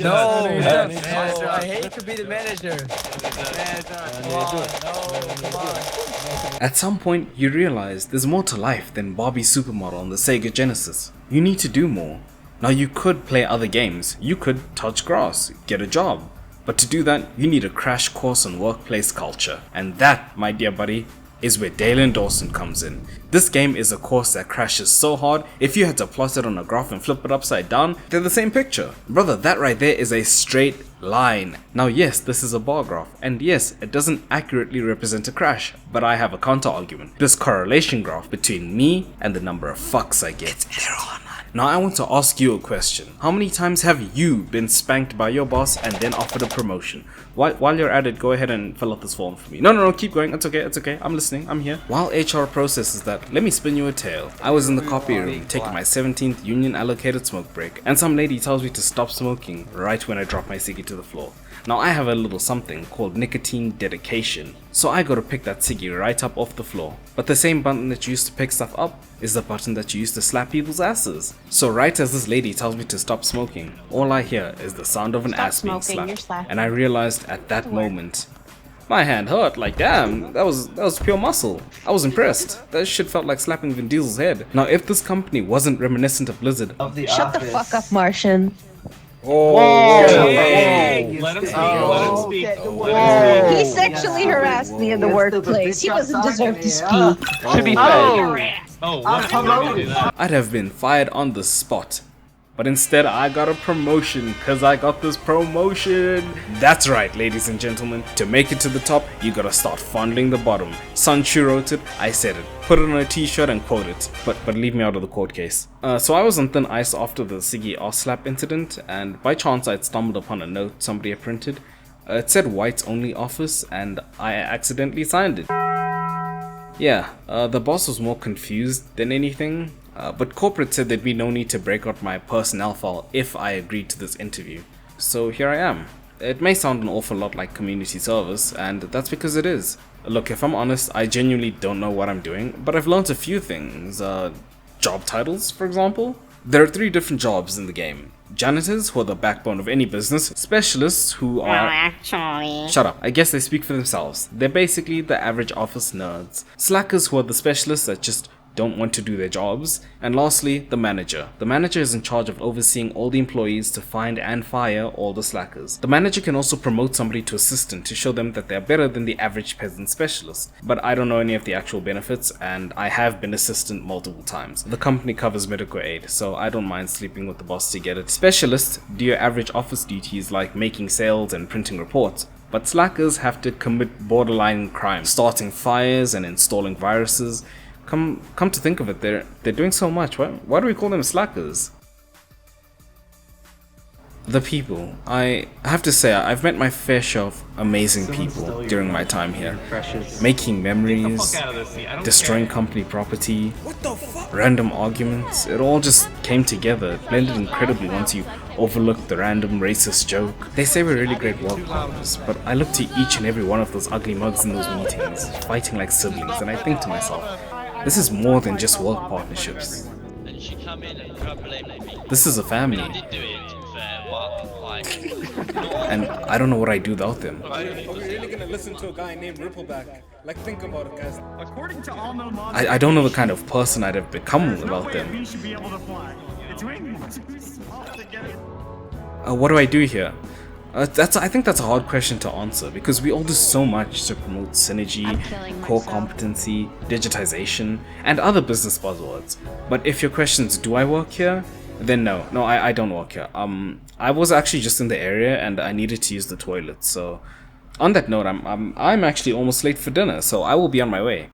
No, man, I hate to be the manager. At some point, you realize there's more to life than Barbie Supermodel on the Sega Genesis. You need to do more. Now you could play other games, you could touch grass, get a job. But to do that, you need a crash course on workplace culture. And that, my dear buddy, is where Dale Dawson comes in. This game is a course that crashes so hard, if you had to plot it on a graph and flip it upside down, they're the same picture. Brother, that right there is a straight line. Now yes, this is a bar graph, and yes, it doesn't accurately represent a crash, but I have a counter argument. This correlation graph between me and the number of fucks I get. It's literal or not. Now I want to ask you a question. How many times have you been spanked by your boss and then offered a promotion? While you're at it, go ahead and fill out this form for me. No, keep going. It's okay. I'm listening. I'm here. While HR processes that, let me spin you a tale. I was in the copy room taking my 17th union allocated smoke break, and some lady tells me to stop smoking right when I drop my ciggy to the floor. Now I have a little something called nicotine dedication, so I gotta pick that ciggy right up off the floor. But the same button that you used to pick stuff up is the button that you used to slap people's asses. So right as this lady tells me to stop smoking, all I hear is the sound of an ass being slapped. And I realized at that moment, my hand hurt. Like damn, that was pure muscle. I was impressed. That shit felt like slapping Vin Diesel's head. Now if this company wasn't reminiscent of Blizzard, Shut the fuck up, Martian. Hey, let him speak. He sexually harassed me in the workplace. He doesn't deserve to speak. To be fair, I'd have been fired on the spot. But instead I got a promotion, cause I got this promotion. That's right, ladies and gentlemen. To make it to the top, you gotta start fondling the bottom. Sanchu wrote it, I said it. Put it on a t-shirt and quote it. But leave me out of the court case. So I was on thin ice after the Siggy arse slap incident, and by chance I'd stumbled upon a note somebody had printed. It said whites only office, and I accidentally signed it. Yeah, the boss was more confused than anything. But corporate said there'd be no need to break out my personnel file if I agreed to this interview. So here I am. It may sound an awful lot like community service, and that's because it is. Look, if I'm honest, I genuinely don't know what I'm doing, but I've learned a few things. Job titles, for example. There are 3 different jobs in the game. Janitors, who are the backbone of any business. Specialists, who are... Well, actually... Shut up, I guess they speak for themselves. They're basically the average office nerds. Slackers, who are the specialists that just don't want to do their jobs. And lastly, the manager. The manager is in charge of overseeing all the employees to find and fire all the slackers. The manager can also promote somebody to assistant to show them that they're better than the average peasant specialist. But I don't know any of the actual benefits, and I have been assistant multiple times. The company covers medical aid, so I don't mind sleeping with the boss to get it. Specialists do your average office duties like making sales and printing reports. But slackers have to commit borderline crimes, starting fires and installing viruses. Come to think of it, they're doing so much. Why do we call them slackers? The people. I have to say, I've met my fair share of amazing people during my time here. Making memories, destroying company property, random arguments. It all just came together. It blended incredibly once you overlooked the random racist joke. They say we're really great work partners, but I look to each and every one of those ugly mugs in those meetings, fighting like siblings, and I think to myself, this is more than just work partnerships. This is a family. And I don't know what I'd do without them. Are we really gonna listen to a guy named Rippleback? Like, think about it, guys. I don't know the kind of person I'd have become without them. What do I do here? I think that's a hard question to answer, because we all do so much to promote synergy, core competency, digitization, and other business buzzwords. But if your question is, do I work here? Then no, I don't work here. I was actually just in the area and I needed to use the toilet. So on that note, I'm actually almost late for dinner, so I will be on my way.